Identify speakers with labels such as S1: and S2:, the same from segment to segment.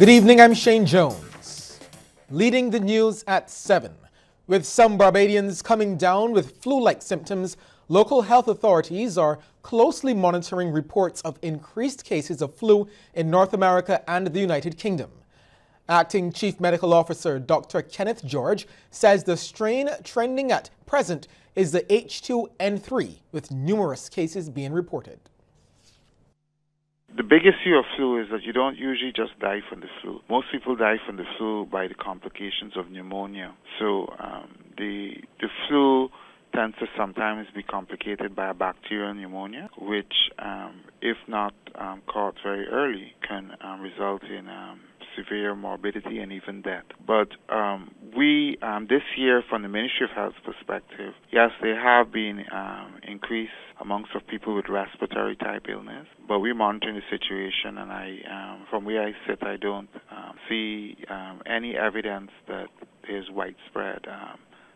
S1: Good evening, I'm Shane Jones. Leading the news at 7. With some Barbadians coming down with flu-like symptoms, local health authorities are closely monitoring reports of increased cases of flu in North America and the United Kingdom. Acting Chief Medical Officer Dr. Kenneth George says the strain trending at present is the H2N3, with numerous cases being reported.
S2: The big issue of flu is that you don't usually just die from the flu. Most people die from the flu by the complications of pneumonia. So the flu tends to sometimes be complicated by a bacterial pneumonia, which, if not caught very early, can result in severe morbidity and even death. But we, this year, from the Ministry of Health's perspective, yes, there have been increase amongst of people with respiratory type illness, but we're monitoring the situation, and from where I sit, I don't see any evidence that there's widespread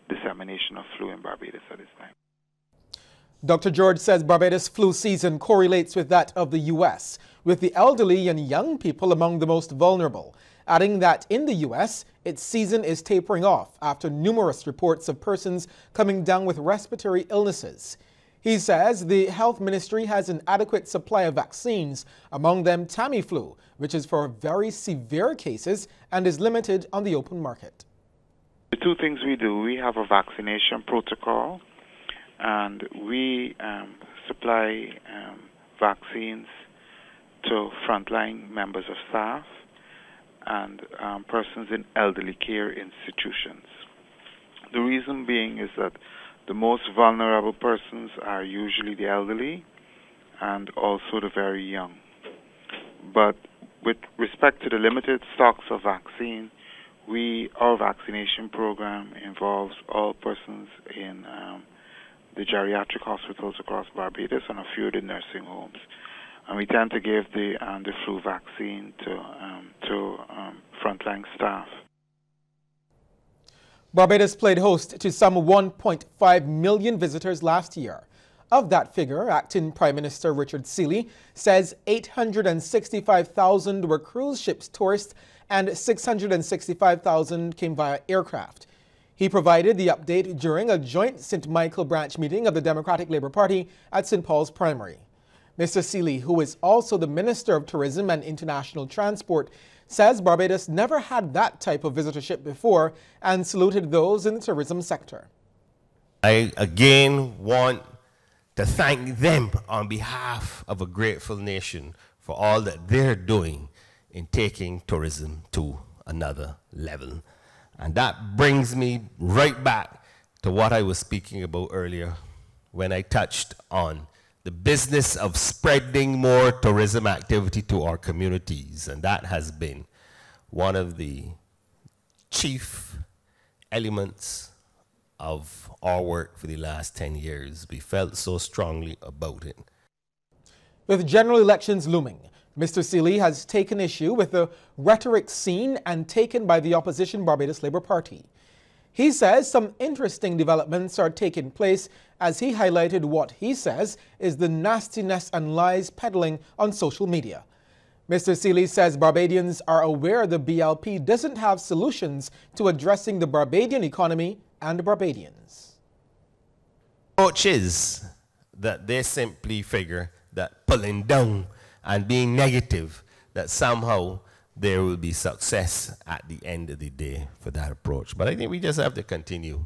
S2: dissemination of flu in Barbados at this time.
S1: Dr. George says Barbados' flu season correlates with that of the U.S., with the elderly and young people among the most vulnerable, adding that in the U.S., its season is tapering off after numerous reports of persons coming down with respiratory illnesses. He says the health ministry has an adequate supply of vaccines, among them Tamiflu, which is for very severe cases and is limited on the open market.
S2: The two things we do, we have a vaccination protocol, and we supply vaccines to frontline members of staff and persons in elderly care institutions. The reason being is that the most vulnerable persons are usually the elderly and also the very young. But with respect to the limited stocks of vaccine, our vaccination program involves all persons in the geriatric hospitals across Barbados and a few of the nursing homes. And we tend to give the flu vaccine to frontline staff.
S1: Barbados played host to some 1.5 million visitors last year. Of that figure, Acting Prime Minister Richard Seeley says 865,000 were cruise ships tourists and 665,000 came via aircraft. He provided the update during a joint St. Michael branch meeting of the Democratic Labour Party at St. Paul's Primary. Mr. Seeley, who is also the Minister of Tourism and International Transport, says Barbados never had that type of visitorship before and saluted those in the tourism sector.
S3: I again want to thank them on behalf of a grateful nation for all that they're doing in taking tourism to another level. And that brings me right back to what I was speaking about earlier when I touched on the business of spreading more tourism activity to our communities. And that has been one of the chief elements of our work for the last 10 years. We felt so strongly about it.
S1: With general elections looming, Mr. Seeley has taken issue with the rhetoric seen and taken by the opposition Barbados Labour Party. He says some interesting developments are taking place as he highlighted what he says is the nastiness and lies peddling on social media. Mr. Seeley says Barbadians are aware the BLP doesn't have solutions to addressing the Barbadian economy and Barbadians.
S3: The approach is that they simply figure that pulling down and being negative, that somehow there will be success at the end of the day for that approach. But I think we just have to continue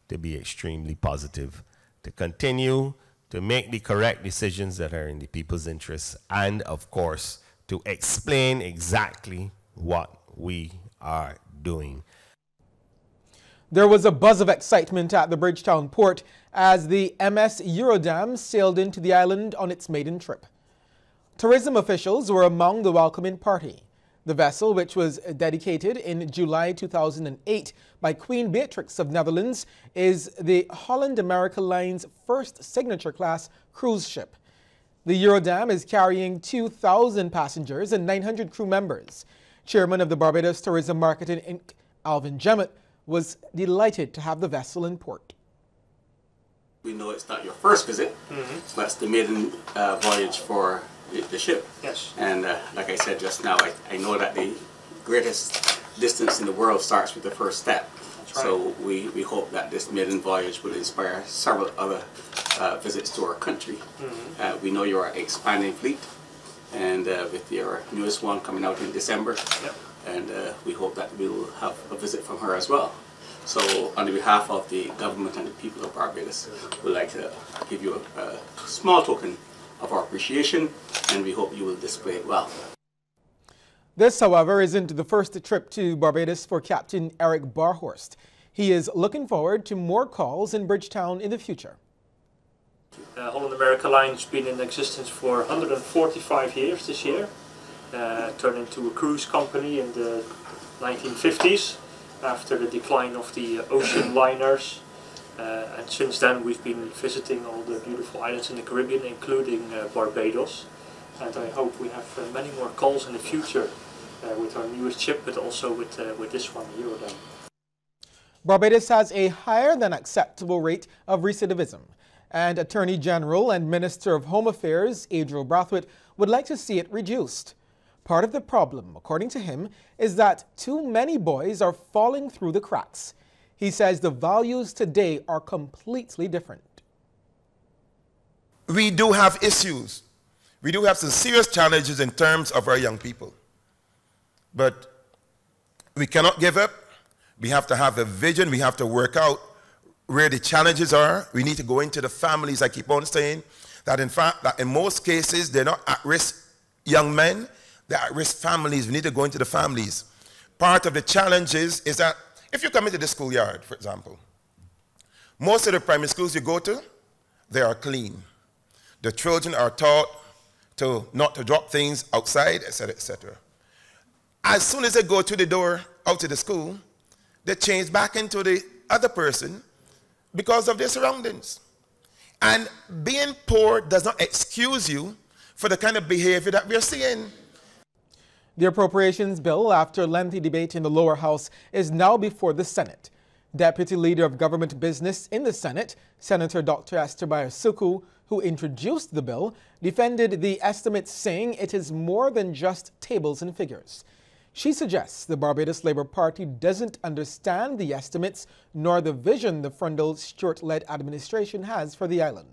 S3: to be extremely positive, to continue to make the correct decisions that are in the people's interests, and of course, to explain exactly what we are doing.
S1: There was a buzz of excitement at the Bridgetown port as the MS Eurodam sailed into the island on its maiden trip. Tourism officials were among the welcoming party. The vessel, which was dedicated in July 2008 by Queen Beatrix of Netherlands, is the Holland America Line's first signature-class cruise ship. The Eurodam is carrying 2,000 passengers and 900 crew members. Chairman of the Barbados Tourism Marketing Inc., Alvin Jemmett, was delighted to have the vessel in port.
S4: We know it's not your first visit, so that's the maiden voyage for the ship.
S5: Yes.
S4: And like I said just now, I know that the greatest distance in the world starts with the first step. Right. So we hope that this maiden voyage will inspire several other visits to our country. We know you are an expanding fleet, and with your newest one coming out in December, and we hope that we will have a visit from her as well. So on behalf of the government and the people of Barbados, we'd like to give you a small token of our appreciation, and we hope you will display it well.
S1: This, however, isn't the first trip to Barbados for Captain Eric Barhorst. He is looking forward to more calls in Bridgetown in the future.
S5: Holland America Line has been in existence for 145 years this year. Turned into a cruise company in the 1950s after the decline of the ocean liners. And since then we've been visiting all the beautiful islands in the Caribbean, including Barbados. And I hope we have many more calls in the future with our newest ship, but also with this one, Eurodam.
S1: Barbados has a higher than acceptable rate of recidivism, and Attorney General and Minister of Home Affairs Adriel Brathwaite would like to see it reduced. Part of the problem, according to him, is that too many boys are falling through the cracks. He says the values today are completely different.
S6: We do have issues. We do have some serious challenges in terms of our young people. But we cannot give up. We have to have a vision. We have to work out where the challenges are. We need to go into the families. I keep on saying that in fact, that in most cases, they're not at-risk young men. They're at-risk families. We need to go into the families. Part of the challenges is that if you come into the schoolyard, for example, most of the primary schools you go to, they are clean. The children are taught not to drop things outside, etc., etc. As soon as they go to the door out to the school, they change back into the other person because of their surroundings. And being poor does not excuse you for the kind of behavior that we're seeing.
S1: The appropriations bill, after lengthy debate in the lower house, is now before the Senate. Deputy Leader of Government Business in the Senate, Senator Dr. Esther Bayasuku, who introduced the bill, defended the estimates, saying it is more than just tables and figures. She suggests the Barbados Labour Party doesn't understand the estimates nor the vision the Frundle-Stewart-led administration has for the island.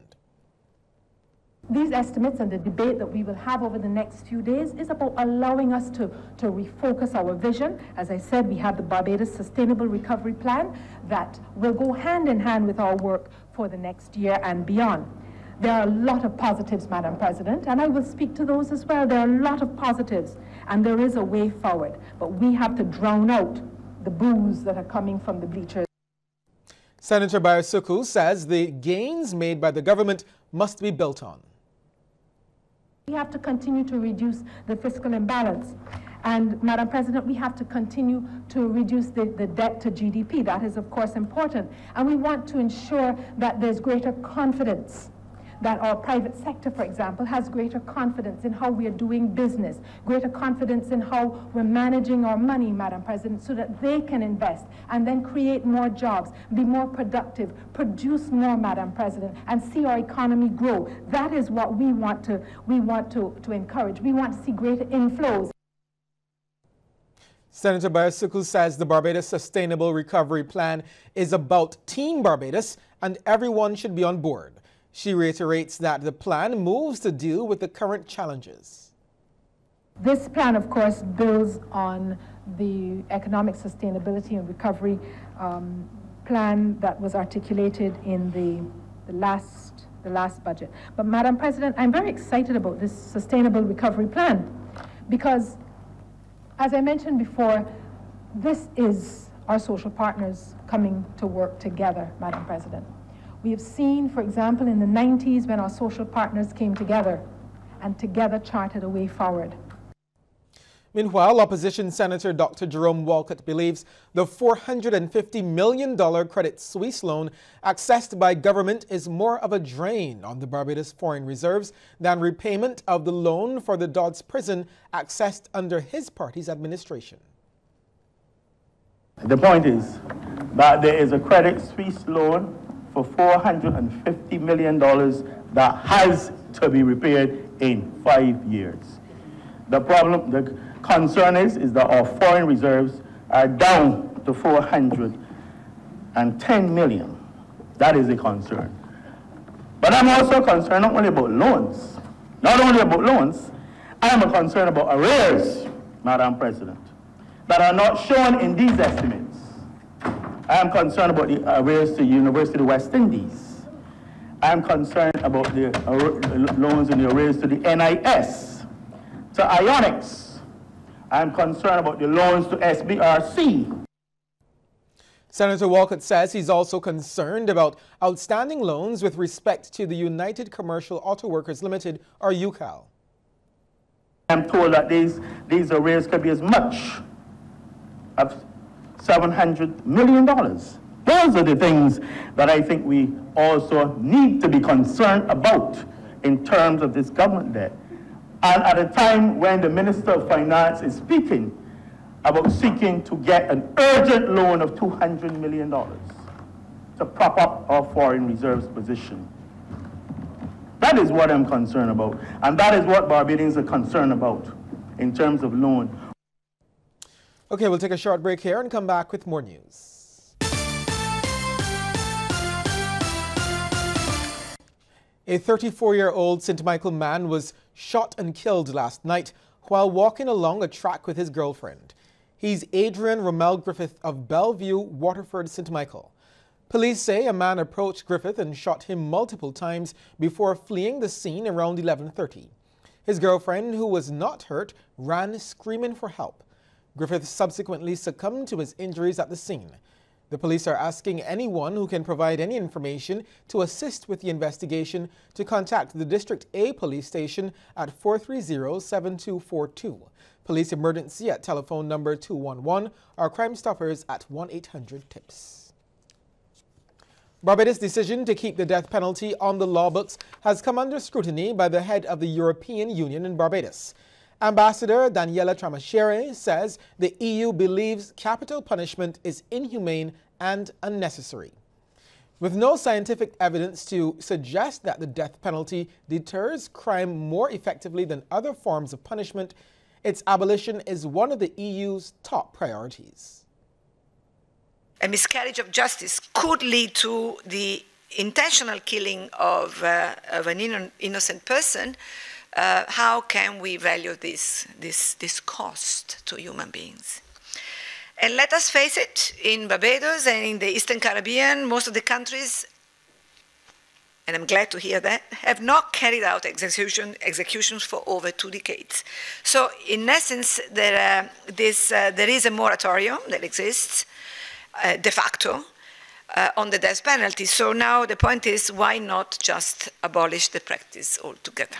S7: These estimates and the debate that we will have over the next few days is about allowing us to refocus our vision. As I said, we have the Barbados Sustainable Recovery Plan that will go hand in hand with our work for the next year and beyond. There are a lot of positives, Madam President, and I will speak to those as well. There are a lot of positives, and there is a way forward. But we have to drown out the boos that are coming from the bleachers.
S1: Senator Bayasuku says the gains made by the government must be built on.
S7: We have to continue to reduce the fiscal imbalance. And, Madam President, we have to continue to reduce the debt to GDP. That is, of course, important. And we want to ensure that there's greater confidence, that our private sector, for example, has greater confidence in how we are doing business, greater confidence in how we're managing our money, Madam President, so that they can invest and then create more jobs, be more productive, produce more, Madam President, and see our economy grow. That is what we want to encourage. We want to see greater inflows.
S1: Senator Bayasuku says the Barbados Sustainable Recovery Plan is about Team Barbados and everyone should be on board. She reiterates that the plan moves to deal with the current challenges.
S7: This plan, of course, builds on the economic sustainability and recovery plan that was articulated in the last budget. But, Madam President, I'm very excited about this sustainable recovery plan because, as I mentioned before, this is our social partners coming to work together, Madam President. We have seen, for example, in the 90s when our social partners came together and together charted a way forward.
S1: Meanwhile, Opposition Senator Dr. Jerome Walcott believes the $450 million Credit Suisse loan accessed by government is more of a drain on the Barbados foreign reserves than repayment of the loan for the Dodds prison accessed under his party's administration.
S8: The point is that there is a Credit Suisse loan for $450 million that has to be repaid in 5 years. The problem, the concern is that our foreign reserves are down to 410 million. That is a concern. But I'm also concerned not only about loans. Not only about loans, I am concerned about arrears, Madam President, that are not shown in these estimates. I am concerned about the arrears to University of West Indies. I am concerned about the loans and the arrears to the NIS, to Ionics. I am concerned about the loans to SBRC.
S1: Senator Walcott says he's also concerned about outstanding loans with respect to the United Commercial Auto Workers Limited, or UCAL.
S8: I'm told that these arrears could be as much as $700 million. Those are the things that I think we also need to be concerned about in terms of this government debt. And at a time when the Minister of Finance is speaking about seeking to get an urgent loan of $200 million to prop up our foreign reserves position. That is what I'm concerned about. And that is what Barbadians are concerned about in terms of loan.
S1: Okay, we'll take a short break here and come back with more news. A 34-year-old St. Michael man was shot and killed last night while walking along a track with his girlfriend. He's Adrian Rommel Griffith of Bellevue, Waterford, St. Michael. Police say a man approached Griffith and shot him multiple times before fleeing the scene around 11:30. His girlfriend, who was not hurt, ran screaming for help. Griffith subsequently succumbed to his injuries at the scene. The police are asking anyone who can provide any information to assist with the investigation to contact the District A police station at 430-7242, police emergency at telephone number 211, or Crime Stoppers at 1-800-TIPS. Barbados' decision to keep the death penalty on the law books has come under scrutiny by the head of the European Union in Barbados. Ambassador Daniela Tramachere says the EU believes capital punishment is inhumane and unnecessary. With no scientific evidence to suggest that the death penalty deters crime more effectively than other forms of punishment, its abolition is one of the EU's top priorities.
S9: A miscarriage of justice could lead to the intentional killing of an innocent person. How can we value this cost to human beings? And let us face it, in Barbados and in the Eastern Caribbean, most of the countries, and I'm glad to hear that, have not carried out executions for over 2 decades. So in essence, there is a moratorium that exists de facto on the death penalty. So now the point is, why not just abolish the practice altogether?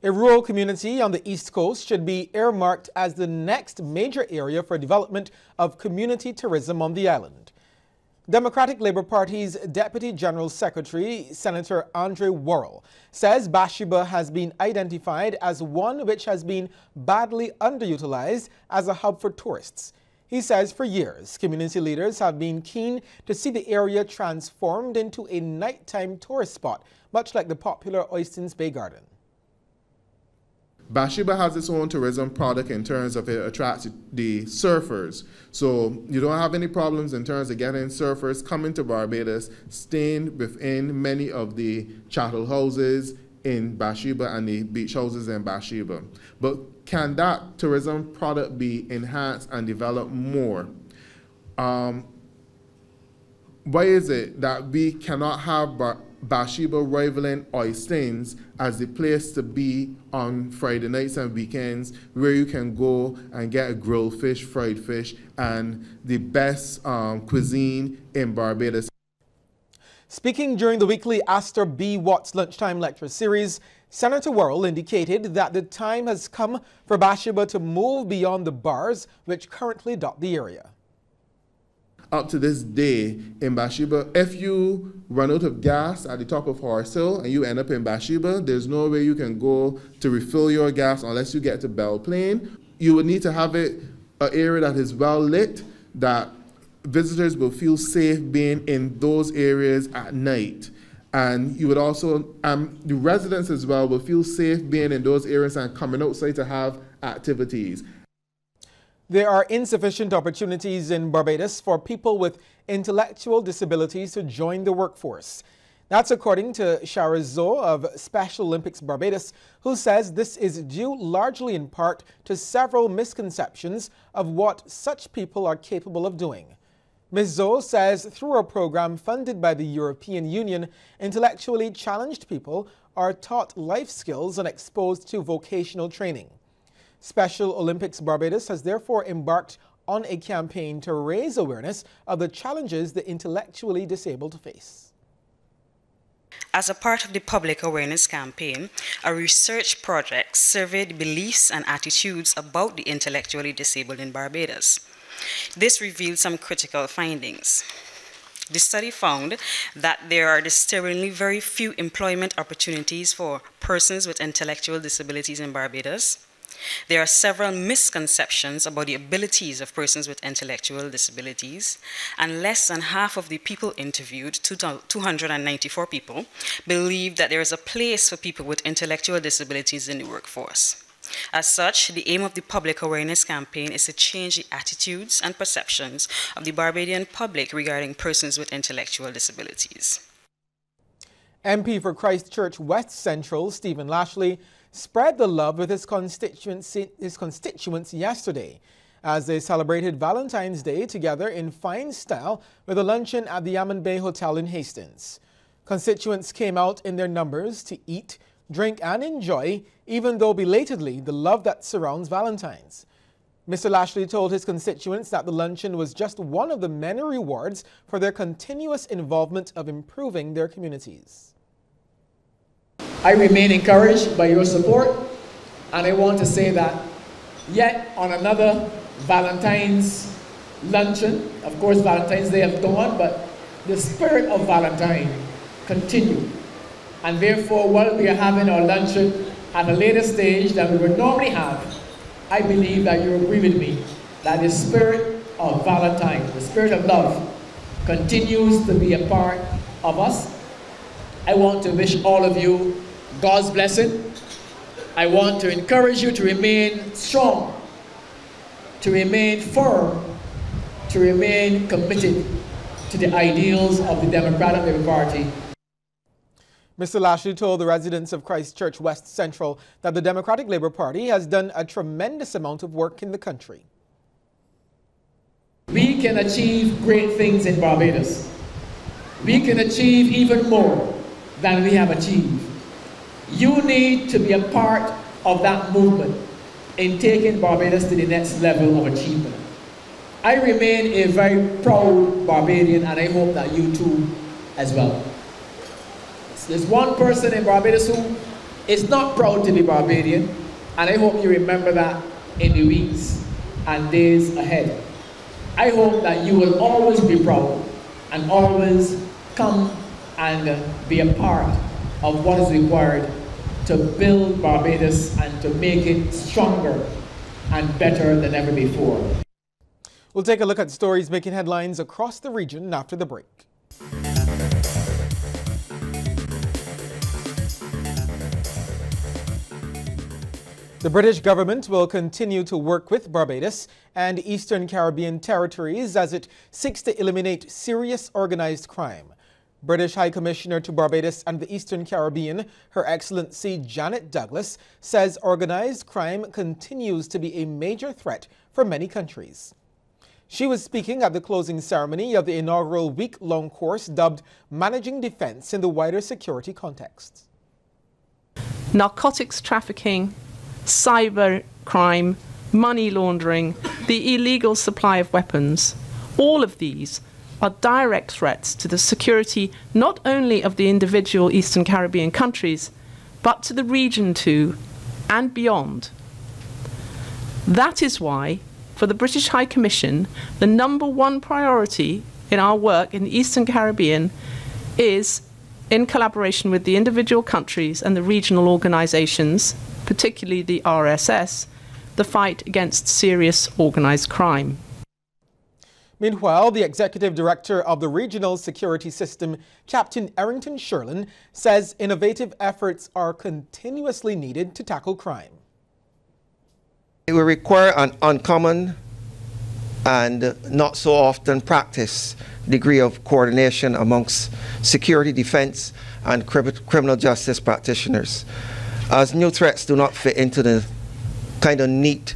S1: A rural community on the East Coast should be earmarked as the next major area for development of community tourism on the island. Democratic Labour Party's Deputy General Secretary, Senator Andre Worrell, says Bathsheba has been identified as one which has been badly underutilized as a hub for tourists. He says for years, community leaders have been keen to see the area transformed into a nighttime tourist spot, much like the popular Oistins Bay Garden.
S10: Bathsheba has its own tourism product in terms of it attracts the surfers. So you don't have any problems in terms of getting surfers coming to Barbados, staying within many of the chattel houses in Bathsheba and the beach houses in Bathsheba. But can that tourism product be enhanced and developed more? Why is it that we cannot have Bathsheba rivaling Oistins as the place to be on Friday nights and weekends, where you can go and get a grilled fish, fried fish, and the best cuisine in Barbados?
S1: Speaking during the weekly Astor B. Watts Lunchtime Lecture Series, Senator Worrell indicated that the time has come for Bathsheba to move beyond the bars which currently dot the area.
S10: Up to this day in Bathsheba, if you run out of gas at the top of Horse Hill and you end up in Bathsheba, there's no way you can go to refill your gas unless you get to Belle Plaine. You would need to have it an area that is well lit, that visitors will feel safe being in those areas at night. And you would also, the residents as well will feel safe being in those areas and coming outside to have activities.
S1: There are insufficient opportunities in Barbados for people with intellectual disabilities to join the workforce. That's according to Shara Zoe of Special Olympics Barbados, who says this is due largely in part to several misconceptions of what such people are capable of doing. Ms. Zoe says through a program funded by the European Union, intellectually challenged people are taught life skills and exposed to vocational training. Special Olympics Barbados has therefore embarked on a campaign to raise awareness of the challenges the intellectually disabled face.
S11: As a part of the public awareness campaign, a research project surveyed beliefs and attitudes about the intellectually disabled in Barbados. This revealed some critical findings. The study found that there are disturbingly very few employment opportunities for persons with intellectual disabilities in Barbados. There are several misconceptions about the abilities of persons with intellectual disabilities, and less than half of the people interviewed, 294 people, believe that there is a place for people with intellectual disabilities in the workforce. As such, the aim of the public awareness campaign is to change the attitudes and perceptions of the Barbadian public regarding persons with intellectual disabilities.
S1: MP for Christchurch West Central, Stephen Lashley, spread the love with his constituents yesterday as they celebrated Valentine's Day together in fine style with a luncheon at the Yaman Bay Hotel in Hastings. Constituents came out in their numbers to eat, drink and enjoy, even though belatedly, the love that surrounds Valentine's. Mr. Lashley told his constituents that the luncheon was just one of the many rewards for their continuous involvement of improving their communities.
S12: I remain encouraged by your support, and I want to say that yet on another Valentine's luncheon, of course Valentine's Day has gone, but the spirit of Valentine continued. And therefore, while we are having our luncheon at a later stage than we would normally have, I believe that you agree with me that the spirit of Valentine, the spirit of love, continues to be a part of us. I want to wish all of you God's blessing. I want to encourage you to remain strong, to remain firm, to remain committed to the ideals of the Democratic Labour Party.
S1: Mr. Lashley told the residents of Christchurch West Central that the Democratic Labour Party has done a tremendous amount of work in the country.
S12: We can achieve great things in Barbados. We can achieve even more than we have achieved. You need to be a part of that movement in taking Barbados to the next level of achievement. I remain a very proud Barbadian, and I hope that you too as well. There's one person in Barbados who is not proud to be Barbadian, and I hope you remember that in the weeks and days ahead. I hope that you will always be proud and always come and be a part of what is required to build Barbados and to make it stronger and better than ever before.
S1: We'll take a look at stories making headlines across the region after the break. The British government will continue to work with Barbados and Eastern Caribbean territories as it seeks to eliminate serious organized crime. British High Commissioner to Barbados and the Eastern Caribbean, Her Excellency Janet Douglas, says organized crime continues to be a major threat for many countries. She was speaking at the closing ceremony of the inaugural week-long course dubbed Managing Defense in the Wider Security Context.
S13: Narcotics trafficking, cyber crime, money laundering, the illegal supply of weapons, all of these are direct threats to the security not only of the individual Eastern Caribbean countries, but to the region too, and beyond. That is why, for the British High Commission, the #1 priority in our work in the Eastern Caribbean is, in collaboration with the individual countries and the regional organisations, particularly the RSS, the fight against serious organised crime.
S1: Meanwhile, the executive director of the Regional Security System, Captain Errington Sherlin, says innovative efforts are continuously needed to tackle crime.
S14: It will require an uncommon and not so often practiced degree of coordination amongst security, defense, and criminal justice practitioners, as new threats do not fit into the kind of neat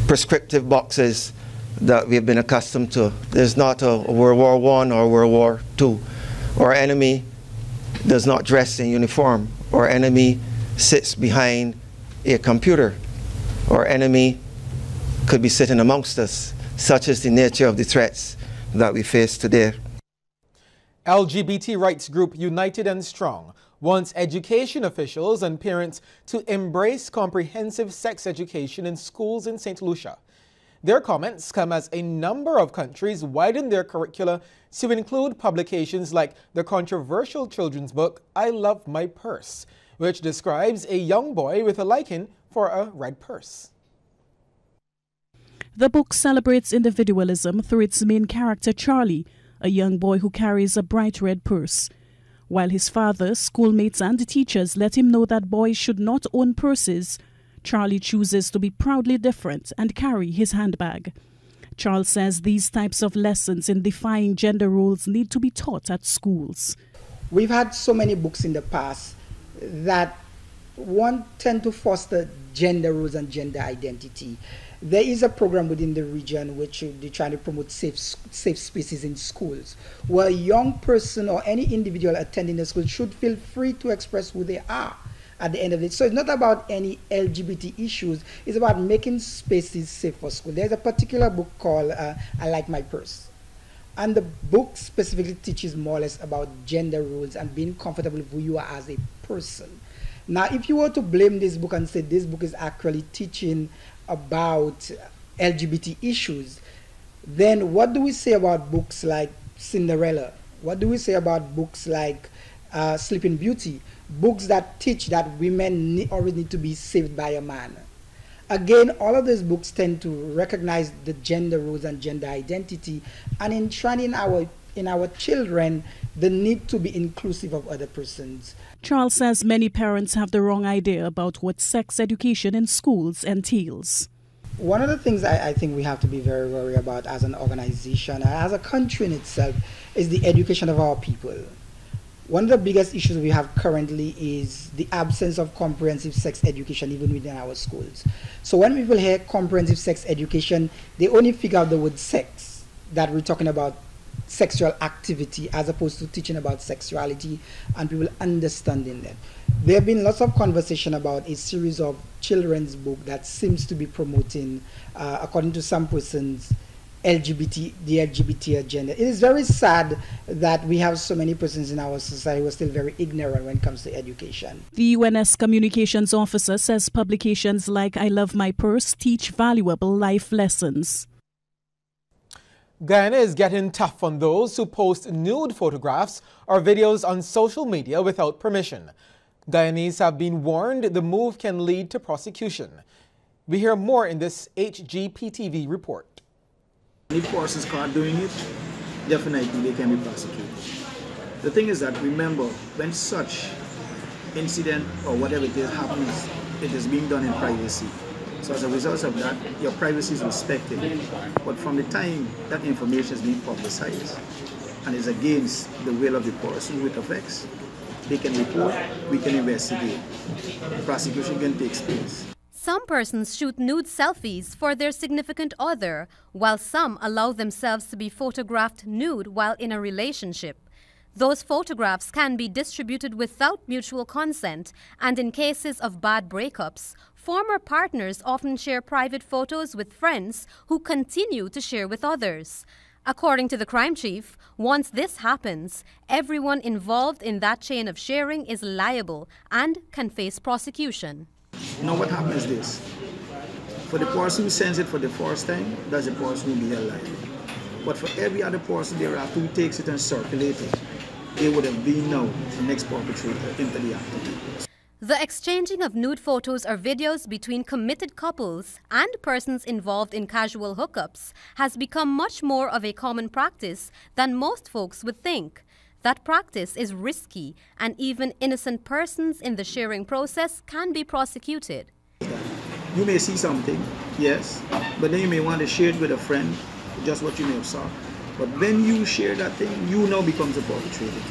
S14: prescriptive boxes that we have been accustomed to. There's not a World War I or World War II. Our enemy does not dress in uniform. Our enemy sits behind a computer. Our enemy could be sitting amongst us. Such is the nature of the threats that we face today.
S1: LGBT rights group United and Strong wants education officials and parents to embrace comprehensive sex education in schools in St. Lucia. Their comments come as a number of countries widen their curricula to include publications like the controversial children's book, I Love My Purse, which describes a young boy with a liking for a red purse.
S15: The book celebrates individualism through its main character, Charlie, a young boy who carries a bright red purse. While his father, schoolmates, and teachers let him know that boys should not own purses, Charlie chooses to be proudly different and carry his handbag. Charles says these types of lessons in defying gender roles need to be taught at schools.
S16: We've had so many books in the past that tend to foster gender roles and gender identity. There is a program within the region which they're trying to promote safe spaces in schools, where a young person or any individual attending the school should feel free to express who they are at the end of it. So it's not about any LGBT issues, it's about making spaces safe for school. There's a particular book called I Like My Purse. And the book specifically teaches more or less about gender roles and being comfortable with who you are as a person. Now, if you were to blame this book and say this book is actually teaching about LGBT issues, then what do we say about books like Cinderella? What do we say about books like Sleeping Beauty? Books that teach that women always need to be saved by a man. Again, all of these books tend to recognize the gender roles and gender identity, and in training in our children the need to be inclusive of other persons.
S15: Charles says many parents have the wrong idea about what sex education in schools entails.
S16: One of the things I think we have to be very worried about as an organization and as a country in itself is the education of our people. One of the biggest issues we have currently is the absence of comprehensive sex education even within our schools. So when people hear comprehensive sex education, they only figure out the word sex, that we're talking about sexual activity as opposed to teaching about sexuality and people understanding that. There have been lots of conversation about a series of children's book that seems to be promoting, according to some persons, the LGBT agenda. It is very sad that we have so many persons in our society who are still very ignorant when it comes to education.
S15: The UNS communications officer says publications like I Love My Purse teach valuable life lessons.
S1: Guyana is getting tough on those who post nude photographs or videos on social media without permission. Guyanese have been warned the move can lead to prosecution. We hear more in this HGPTV report.
S17: If persons caught doing it, definitely they can be prosecuted. The thing is that, remember, when such incident or whatever it is happens, it is being done in privacy. So as a result of that, your privacy is respected. But from the time that information is being publicized and is against the will of the person who it affects, they can report, we can investigate. The prosecution can take place.
S18: Some persons shoot nude selfies for their significant other, while some allow themselves to be photographed nude while in a relationship. Those photographs can be distributed without mutual consent, and in cases of bad breakups, former partners often share private photos with friends who continue to share with others. According to the crime chief, once this happens, everyone involved in that chain of sharing is liable and can face prosecution.
S17: Now what happens is this. For the person who sends it for the first time, that's the person who will be held liable. But for every other person thereafter who takes it and circulates it, they would have been now the next perpetrator into the activity.
S18: The exchanging of nude photos or videos between committed couples and persons involved in casual hookups has become much more of a common practice than most folks would think. That practice is risky, and even innocent persons in the sharing process can be prosecuted.
S17: You may see something, yes, but then you may want to share it with a friend, just what you may have saw. But when you share that thing, you now becomes a perpetrator.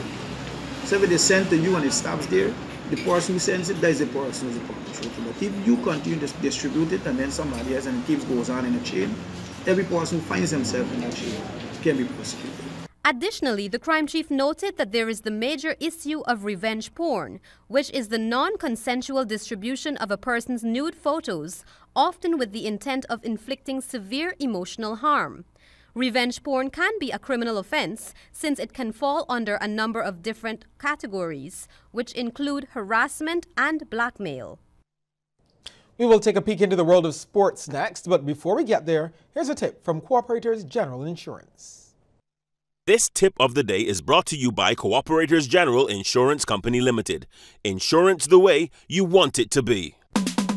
S17: So if it is sent to you and it stops there, the person who sends it, that is the person who is a perpetrator. But if you continue to distribute it and then somebody else and it keeps goes on in a chain, every person who finds himself in that chain can be prosecuted.
S18: Additionally, the crime chief noted that there is the major issue of revenge porn, which is the non-consensual distribution of a person's nude photos, often with the intent of inflicting severe emotional harm. Revenge porn can be a criminal offense since it can fall under a number of different categories, which include harassment and blackmail.
S1: We will take a peek into the world of sports next, but before we get there, here's a tip from Cooperators General Insurance.
S19: This tip of the day is brought to you by Cooperators General Insurance Company Limited. Insurance the way you want it to be.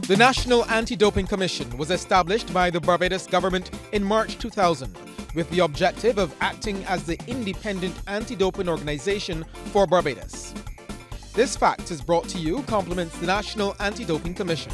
S1: The National Anti-Doping Commission was established by the Barbados government in March 2000 with the objective of acting as the independent anti-doping organization for Barbados. This fact is brought to you compliments the National Anti-Doping Commission.